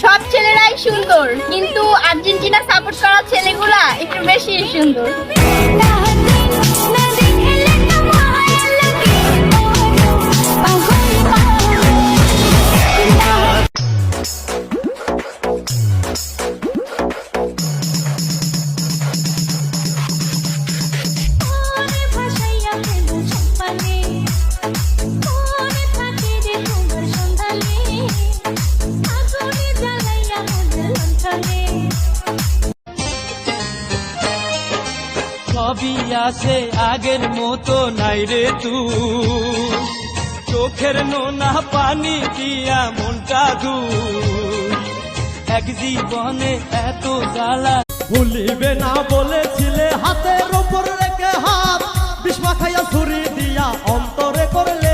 সব ছেলেরাই সুন্দর, কিন্তু আর্জেন্টিনা সাপোর্ট করা ছেলেগুলা একটু বেশি সুন্দর। সবই আছে আগের মতো নাই রে তুই, চোখের নোনা পানি দিয়া মনটা দূর, এক জীবনে এত জ্বালা ভুলিবে না বলেছিলে, হাতের উপর রেখে হাত বিষ মাখাইয়া ছুরি দিয়া অন্তরে করলে